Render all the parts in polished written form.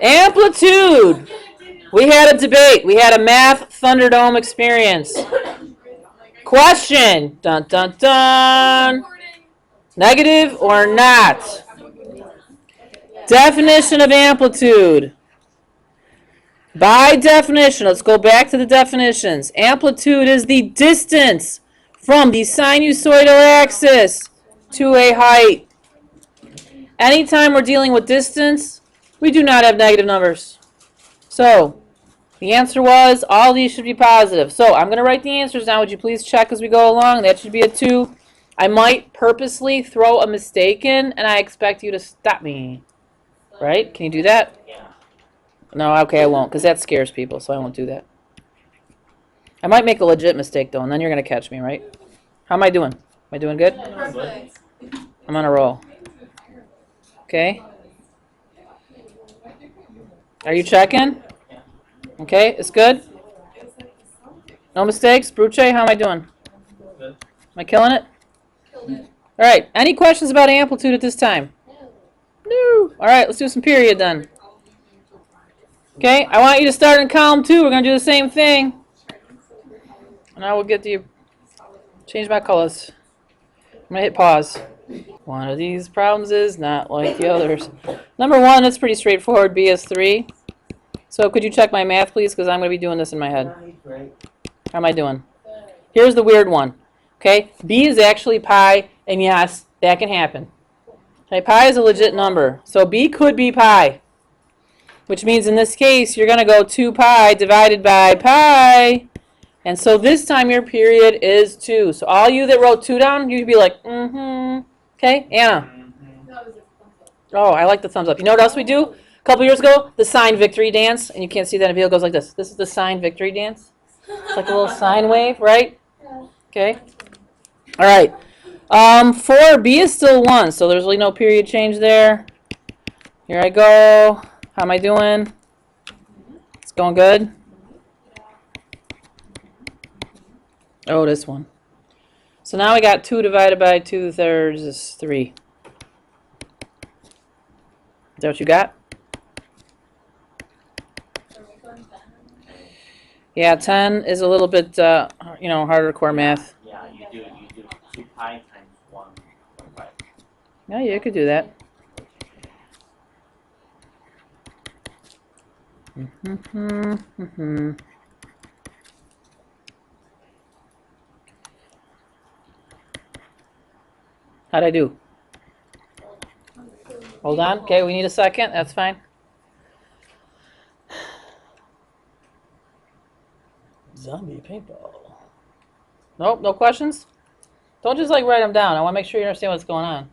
Amplitude. We had a debate. We had a math Thunderdome experience. Question. Dun, dun, dun. Negative or not? Definition of amplitude. By definition, let's go back to the definitions. Amplitude is the distance from the sinusoidal axis to a height. Anytime we're dealing with distance, we do not have negative numbers. So, the answer was all these should be positive. So, I'm going to write the answers down. Would you please check as we go along? That should be a 2. I might purposely throw a mistake in, and I expect you to stop me. Right? Can you do that? No, okay, I won't, because that scares people, so I won't do that. I might make a legit mistake, though, and then you're going to catch me, right? How am I doing? Am I doing good? Perfect. I'm on a roll. Okay? Are you checking? Okay, it's good? No mistakes? Bruce, how am I doing? Am I killing it? Killed it. All right, any questions about amplitude at this time? No. All right, let's do some period then. Okay, I want you to start in column 2. We're going to do the same thing. And I will get to you. Change my colors. I'm going to hit pause. One of these problems is not like the others. Number 1, it's pretty straightforward. B is 3. So could you check my math, please? Because I'm going to be doing this in my head. How am I doing? Here's the weird one. Okay, B is actually pi, and yes, that can happen. Okay, pi is a legit number. So B could be pi. Which means in this case, you're going to go 2 pi divided by pi. And so this time your period is 2. So all you that wrote 2 down, you'd be like, mm-hmm. Okay, Anna. Oh, I like the thumbs up. You know what else we do? A couple years ago, the sign victory dance. And you can't see that in a video. It goes like this. This is the sign victory dance. It's like a little sine wave, right? Okay. All right. 4, B is still 1. So there's really no period change there. Here I go. How am I doing? It's going good? Oh, this one. So now we got 2 divided by 2/3 is 3. Is that what you got? Yeah, 10 is a little bit, harder core math. Yeah, you do 2 pi times 1.5. Yeah, you could do that. How'd I do? Hold on. Okay, we need a second. That's fine. Zombie paintball. Nope, no questions? Don't just write them down. I want to make sure you understand what's going on.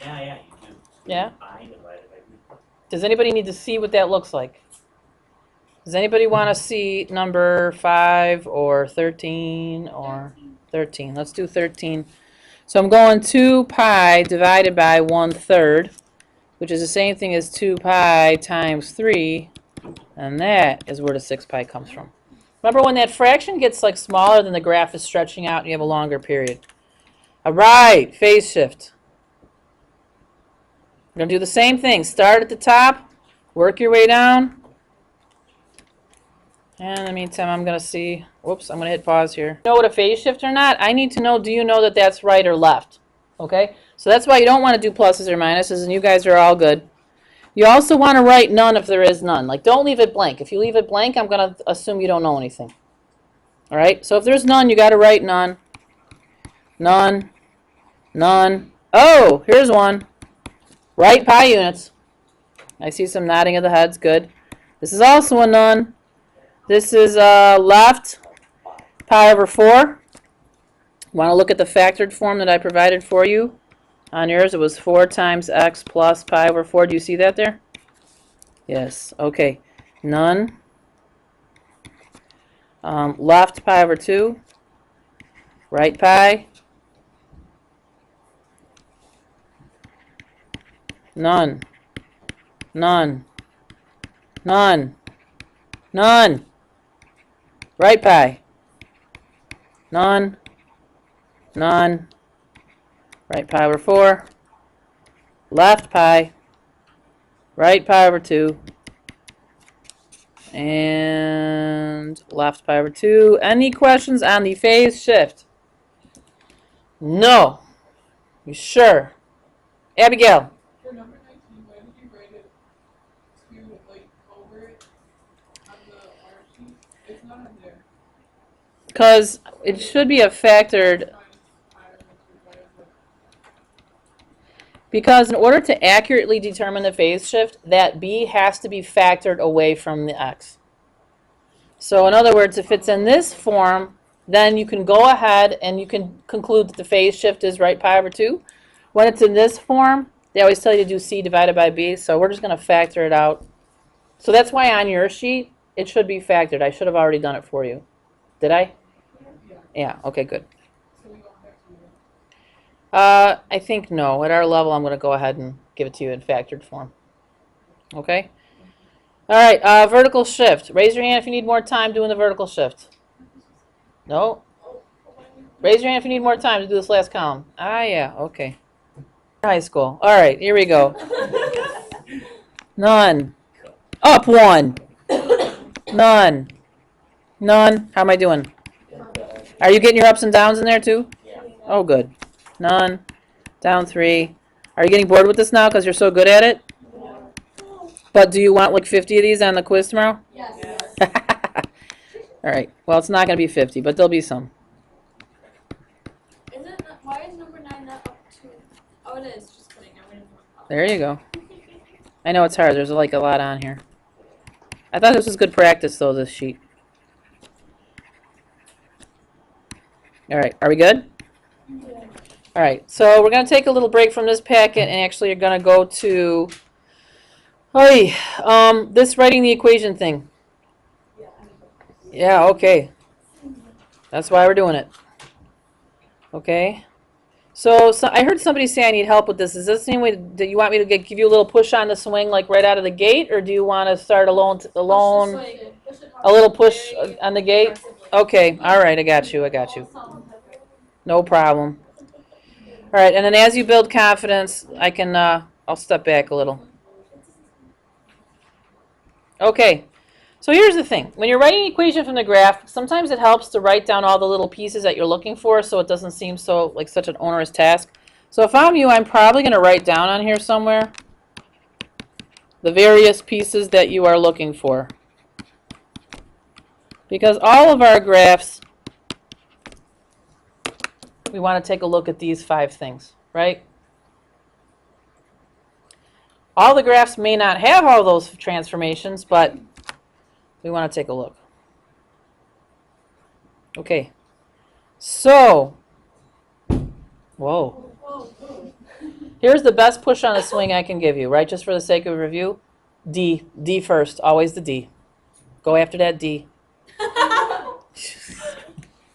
Yeah, you do. Yeah? Pi divided by 2. Does anybody need to see what that looks like? Does anybody want to see number 5 or 13 or 13? Let's do 13. So I'm going 2 pi divided by 1/3, which is the same thing as 2 pi times 3, and that is where the 6 pi comes from. Remember when that fraction gets smaller than the graph is stretching out and you have a longer period. All right, phase shift. We're going to do the same thing. Start at the top, work your way down. And in the meantime, I'm going to see, whoops, I'm going to hit pause here. Know what a phase shift or not? I need to know, do you know that that's right or left? Okay, so that's why you don't want to do pluses or minuses, and you guys are all good. You also want to write none if there is none. Don't leave it blank. If you leave it blank, I'm going to assume you don't know anything. All right, so if there's none, you got to write none. None. None. Oh, here's one. Write pi units. I see some nodding of the heads. Good. This is also a none. This is left pi over 4. Want to look at the factored form that I provided for you? On yours, it was 4 times x plus pi over 4. Do you see that there? Yes. Okay. None. Left pi over 2. Right pi. None. None. None. None. Right pi. None. None. Right pi over 4. Left pi. Right pi over 2. And left pi over 2. Any questions on the phase shift? No. You sure? Abigail? For number 19, why did you write it to, like, over it on the R sheet? It's not on there. Because it should be a factored. Because in order to accurately determine the phase shift, that b has to be factored away from the x. So in other words, if it's in this form, then you can go ahead and you can conclude that the phase shift is right pi over 2. When it's in this form, they always tell you to do c divided by b, so we're just going to factor it out. So that's why on your sheet, it should be factored. I should have already done it for you. Did I? Yeah, okay, good. I think no. At our level, I'm going to go ahead and give it to you in factored form. Okay? All right, vertical shift. Raise your hand if you need more time doing the vertical shift. No? Raise your hand if you need more time to do this last column. Ah, yeah, okay. High school. All right, here we go. None. Up 1. None. None. How am I doing? Are you getting your ups and downs in there too? Oh, good. None. Down 3. Are you getting bored with this now because you're so good at it? But do you want like 50 of these on the quiz tomorrow? Yes. All right. Well, it's not going to be 50, but there'll be some. Why is number 9 not up to? Oh, it is. Just kidding. I'm gonna. There you go. I know it's hard. There's like a lot on here. I thought this was good practice, though, this sheet. All right. Are we good? Yeah. All right. So we're going to take a little break from this packet, and actually you're going to go to this writing the equation thing. Yeah, okay. That's why we're doing it. Okay. So I heard somebody say I need help with this. Is this the same way that you want me to give you a little push on the swing, like right out of the gate, or do you want to start alone, a little push on the gate? Okay. All right. I got you. No problem. All right. And then as you build confidence, I can. I'll step back a little. Okay. So here's the thing. When you're writing an equation from the graph, sometimes it helps to write down all the little pieces that you're looking for so it doesn't seem so like such an onerous task. So if I'm you, I'm probably going to write down on here somewhere the various pieces that you are looking for. Because all of our graphs, we want to take a look at these 5 things, right? All the graphs may not have all those transformations, but we want to take a look. Okay. So, whoa. Here's the best push on a swing I can give you, right? Just for the sake of review. D. D first. Always the D. Go after that D.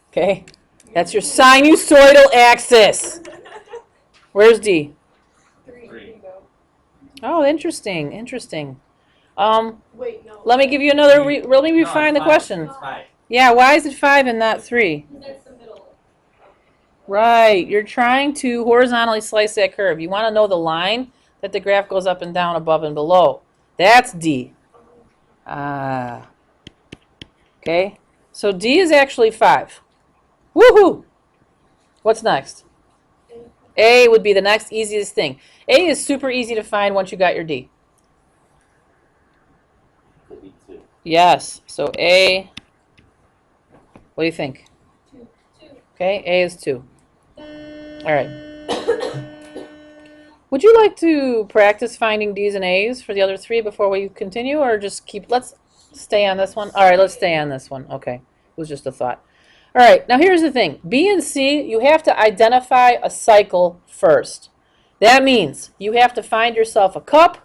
Okay? That's your sinusoidal axis. Where's D? 3. Oh, interesting. Wait, no. Let me give you another. Let me refine the question. It's 5. Yeah, why is it 5 and not 3? That's the middle. Right. You're trying to horizontally slice that curve. You want to know the line that the graph goes up and down, above and below. That's D. Ah. Okay. So D is actually 5. Woohoo! What's next? A would be the next easiest thing. A is super easy to find once you got your D. Could be 2. Yes. So A. What do you think? 2. Okay. A is 2. All right. Would you like to practice finding D's and A's for the other 3 before we continue, or just let's stay on this one? All right, let's stay on this one. Okay. It was just a thought. All right, now here's the thing. B and C, you have to identify a cycle first. That means you have to find yourself a cup,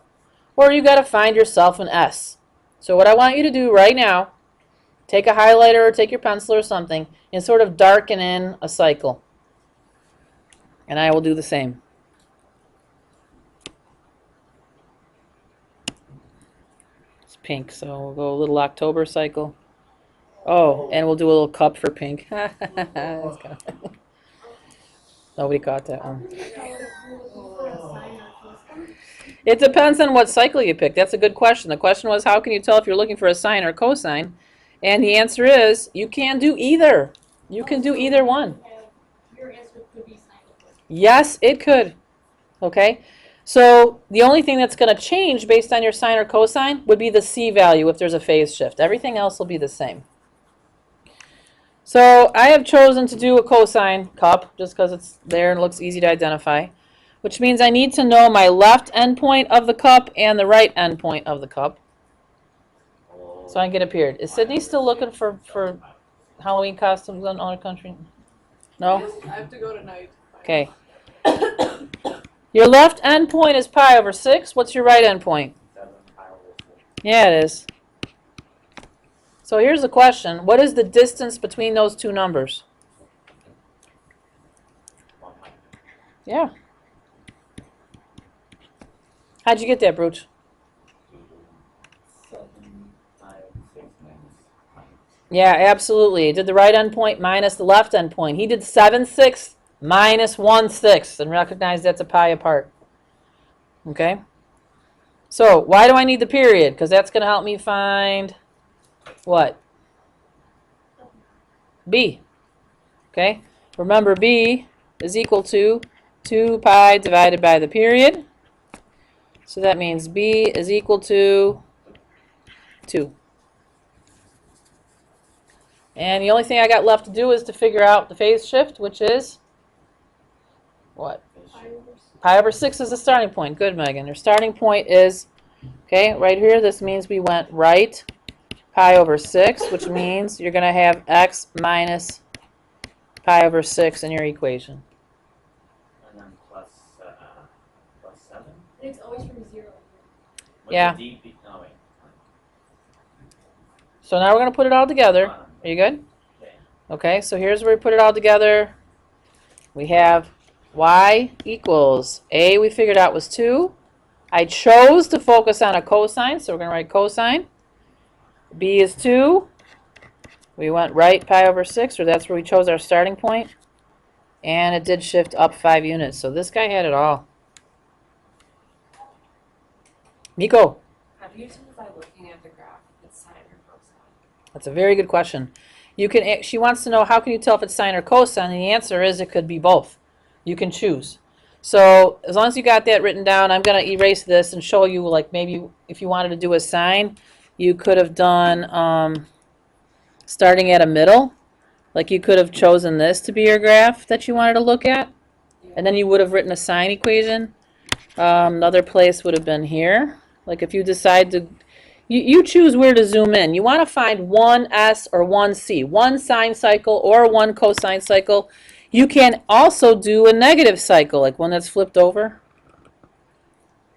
or you got to find yourself an S. So what I want you to do right now, take a highlighter or take your pencil or something, and sort of darken in a cycle. And I will do the same. It's pink, so we'll go a little October cycle. Oh, and we'll do a little cup for pink. Nobody caught that one. It depends on what cycle you pick. That's a good question. The question was, how can you tell if you're looking for a sine or cosine? And the answer is, you can do either. You can do either one. Your answer could be sine of cosine. Yes, it could. Okay? So the only thing that's going to change based on your sine or cosine would be the C value if there's a phase shift. Everything else will be the same. So I have chosen to do a cosine cup just because it's there and it looks easy to identify, which means I need to know my left endpoint of the cup and the right endpoint of the cup so I can get a period. Is Sydney still looking for Halloween costumes in other country? No? I have to go tonight. Okay. Your left endpoint is pi over 6. What's your right endpoint? 7 pi over 6. Yeah, it is. So here's the question. What is the distance between those two numbers? 1 pi. Yeah. How'd you get that, Brooch? 7 pi over 6 minus pi. Yeah, absolutely. He did the right endpoint minus the left endpoint. He did 7/6 minus 1/6 and recognize that's a pi apart. Okay? So why do I need the period? Because that's going to help me find what? B. Okay? Remember, B is equal to 2 pi divided by the period. So that means B is equal to 2. And the only thing I got left to do is to figure out the phase shift, which is what? Pi over 6 is the starting point. Good, Megan. Your starting point is, okay, right here. This means we went right pi over 6, which means you're going to have x minus pi over 6 in your equation. And then plus 7. And it's always from 0. With Yeah. the D, no, wait. So now we're going to put it all together. Bottom. Are you good? Okay. Okay, so here's where we put it all together. We have y equals a we figured out was 2. I chose to focus on a cosine, so we're going to write cosine. B is 2. We went right pi over 6, or that's where we chose our starting point. And it did shift up 5 units, so this guy had it all. Nico, How do you tell by looking at the graph if it's sine or cosine? that's a very good question. You can. She wants to know how can you tell if it's sine or cosine, and the answer is it could be both. You can choose. So as long as you got that written down, I'm going to erase this and show you, like, maybe if you wanted to do a sine, you could have done starting at a middle. Like, you could have chosen this to be your graph that you wanted to look at, and then you would have written a sine equation. Another place would have been here. Like, if you decide to, you choose where to zoom in. You want to find one S or one C, one sine cycle or one cosine cycle. You can also do a negative cycle, like one that's flipped over.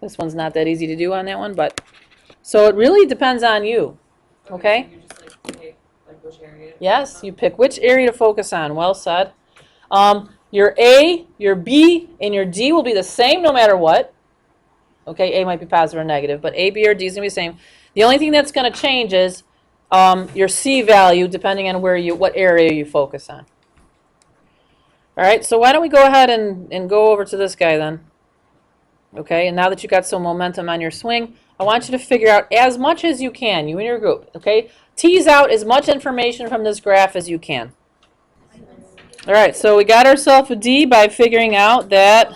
This one's not that easy to do on that one, but so it really depends on you. Okay? So you just like pick like which area? Yes, you pick which area to focus on. Well said. Your A, your B, and your D will be the same no matter what. Okay, A might be positive or negative, but A, B, or D is going to be the same. The only thing that's going to change is your C value depending on what area you focus on. All right, so why don't we go ahead and go over to this guy then. Okay, and now that you got some momentum on your swing, I want you to figure out as much as you can, you and your group, okay? Tease out as much information from this graph as you can. All right, so we got ourselves a D by figuring out that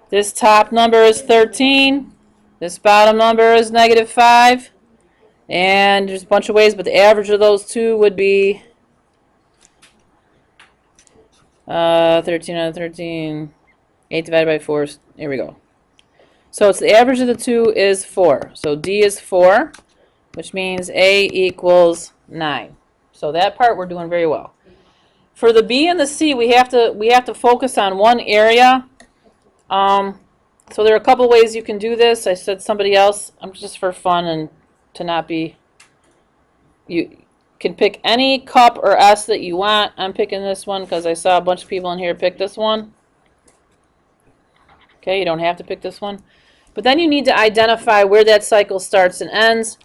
this top number is 13, this bottom number is -5, and there's a bunch of ways, but the average of those two would be 13 out of 13, 8 divided by 4, here we go. So it's the average of the two is 4. So D is 4, which means A equals 9. So that part we're doing very well. For the B and the C, we have to focus on one area. So there are a couple ways you can do this. I said somebody else, just for fun and to not be, you can pick any cup or S that you want. I'm picking this one because I saw a bunch of people in here pick this one. Okay, you don't have to pick this one. But then you need to identify where that cycle starts and ends.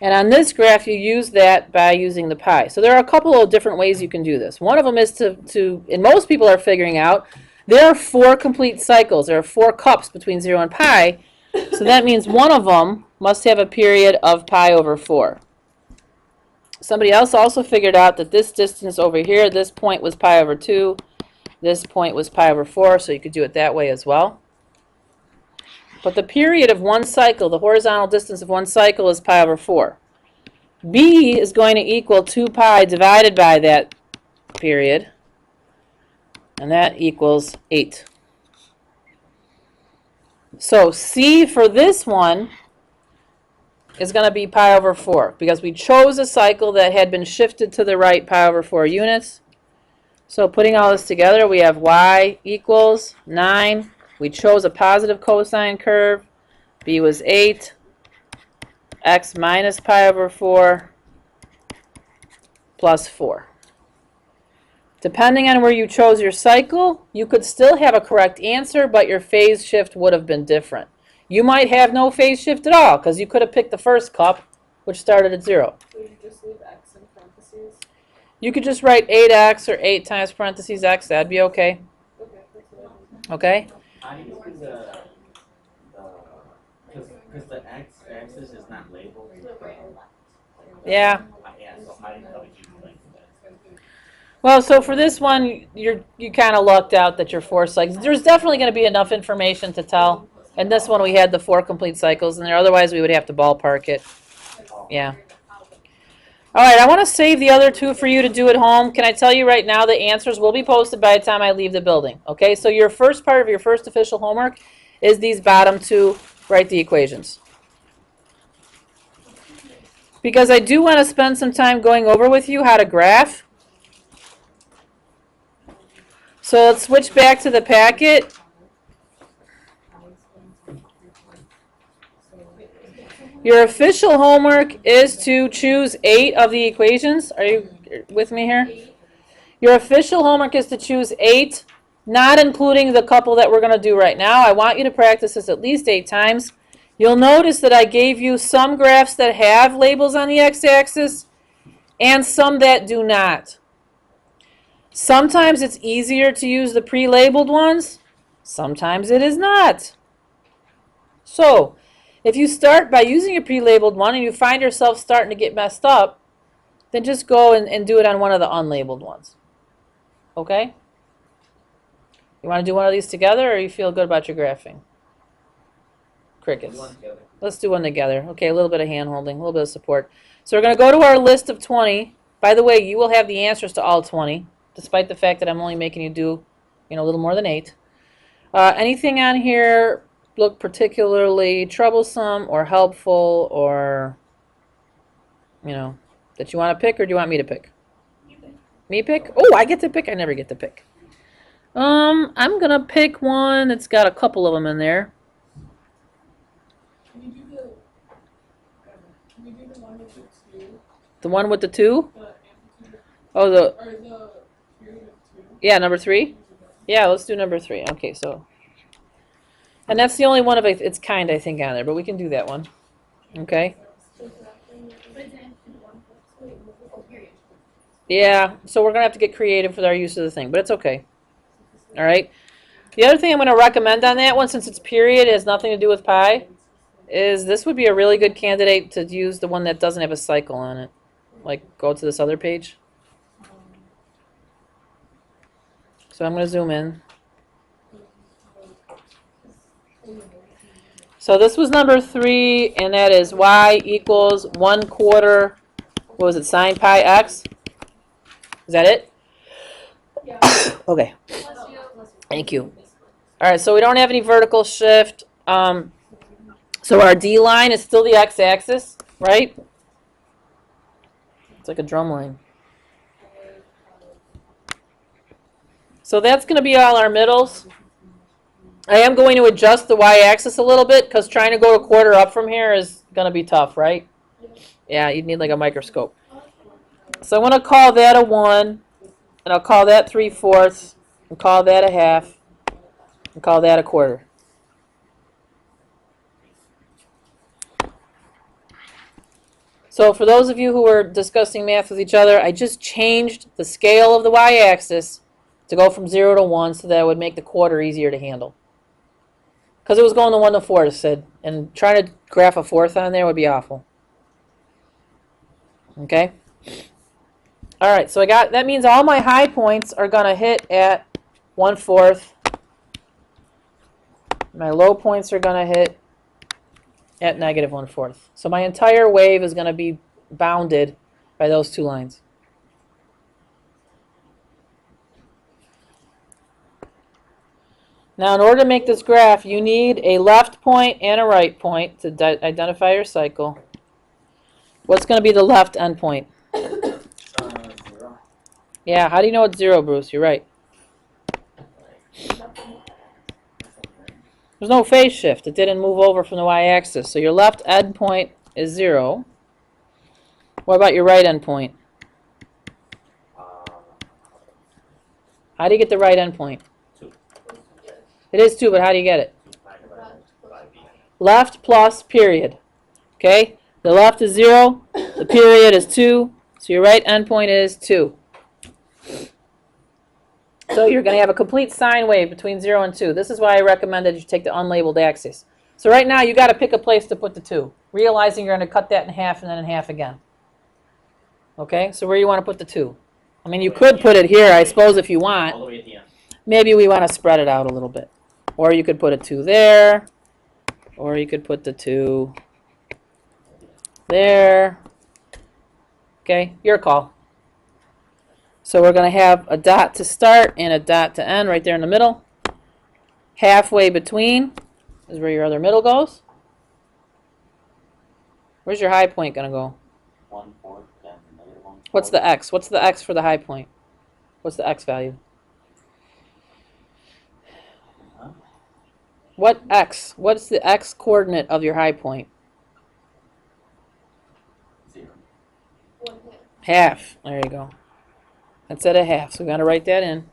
And on this graph, you use that by using the pi. So there are a couple of different ways you can do this. One of them is to and most people are figuring out, There are 4 complete cycles. There are 4 cups between 0 and pi. So that means one of them must have a period of pi over 4. Somebody else also figured out that this distance over here, this point was pi over 2. This point was pi over 4, so you could do it that way as well. But the period of one cycle, the horizontal distance of one cycle, is pi over 4. B is going to equal 2 pi divided by that period, and that equals 8. So C for this one is going to be pi over 4, because we chose a cycle that had been shifted to the right pi over 4 units. So putting all this together, we have y equals 9. We chose a positive cosine curve. B was 8. X minus pi over 4 plus 4. Depending on where you chose your cycle, you could still have a correct answer, but your phase shift would have been different. You might have no phase shift at all, because you could have picked the first cup, which started at 0. So you just leave x in parentheses? You could just write 8x or 8 times parentheses x. That'd be okay. Okay, that's what I mean. Okay? How do you do because the x-axis is not labeled? Yeah. Yeah, so how do you like that? Well, so for this one, you kind of lucked out that you're 4 cycles. There's definitely going to be enough information to tell. And this one, we had the 4 complete cycles in there. Otherwise, we would have to ballpark it. Yeah. All right, I want to save the other 2 for you to do at home. Can I tell you right now the answers will be posted by the time I leave the building? Okay, so your first part of your first official homework is these bottom 2. Write the equations. Because I do want to spend some time going over with you how to graph. So let's switch back to the packet. Your official homework is to choose 8 of the equations. Are you with me here? Your official homework is to choose 8, not including the couple that we're going to do right now. I want you to practice this at least 8 times. You'll notice that I gave you some graphs that have labels on the x-axis and some that do not. Sometimes it's easier to use the pre-labeled ones. Sometimes it is not. So, if you start by using a pre-labeled one and you find yourself starting to get messed up, then just go and do it on one of the unlabeled ones. Okay? You want to do one of these together, or you feel good about your graphing? Crickets. Let's do one together. Okay, a little bit of hand holding, a little bit of support. So we're going to go to our list of 20. By the way, you will have the answers to all 20, despite the fact that I'm only making you do, a little more than 8. Anything on here look particularly troublesome or helpful, or, that you want to pick, or do you want me to pick? Me pick? Oh, I get to pick? I never get to pick. I'm going to pick one that's got a couple of them in there. Can you do the one with the 2? The one with the 2? The amplitude, Oh, or the period of 2? yeah, number 3? Yeah, let's do number 3. Okay, so. And that's the only one of its kind, I think, on there, but we can do that one. Okay? Yeah, so we're going to have to get creative with our use of the thing, but it's okay. All right? The other thing I'm going to recommend on that one, since it's period, it has nothing to do with pi, is this would be a really good candidate to use the one that doesn't have a cycle on it. Like, go to this other page. So I'm going to zoom in. So this was number 3, and that is y equals 1/4, what was it, sine pi x? Is that it? Yeah. Okay. Thank you. All right, so we don't have any vertical shift. So our D line is still the x-axis, right? It's like a drum line. So that's going to be all our middles. I am going to adjust the y-axis a little bit, because trying to go a quarter up from here is going to be tough, right? Yeah, you'd need like a microscope. So I'm going to call that a 1, and I'll call that 3/4, and call that a 1/2, and call that a 1/4. So for those of you who are discussing math with each other, I just changed the scale of the y-axis to go from 0 to 1 so that it would make the quarter easier to handle. Because it was going to 1 to 4, Sid, and trying to graph a fourth on there would be awful. Okay? Alright, so that means all my high points are going to hit at 1/4. My low points are going to hit at negative 1/4. So my entire wave is going to be bounded by those two lines. Now, in order to make this graph, you need a left point and a right point to identify your cycle. What's going to be the left endpoint? 0. Yeah, how do you know it's 0, Bruce? You're right. There's no phase shift. It didn't move over from the y-axis. So your left endpoint is 0. What about your right endpoint? How do you get the right endpoint? 2. It is 2, but how do you get it? 2 divided by b. Left plus period. Okay? The left is 0. The period is 2. So your right endpoint is 2. So you're going to have a complete sine wave between 0 and 2. This is why I recommended you take the unlabeled axis. So right now, you got to pick a place to put the 2, realizing you're going to cut that in half and then in half again. Okay? So where do you want to put the 2? I mean, you could put it here, I suppose, if you want. All the way at the end. Maybe we want to spread it out a little bit. Or you could put a 2 there. Or you could put the 2 there. Okay? Your call. So we're going to have a dot to start and a dot to end right there in the middle. Halfway between is where your other middle goes. Where's your high point going to go? 1/4 and negative 1/4. What's the x? What's the x for the high point? What's the x value? Huh? What x? What's the x coordinate of your high point? 0. 1/2. Half. There you go. That's at a half. So we got to write that in.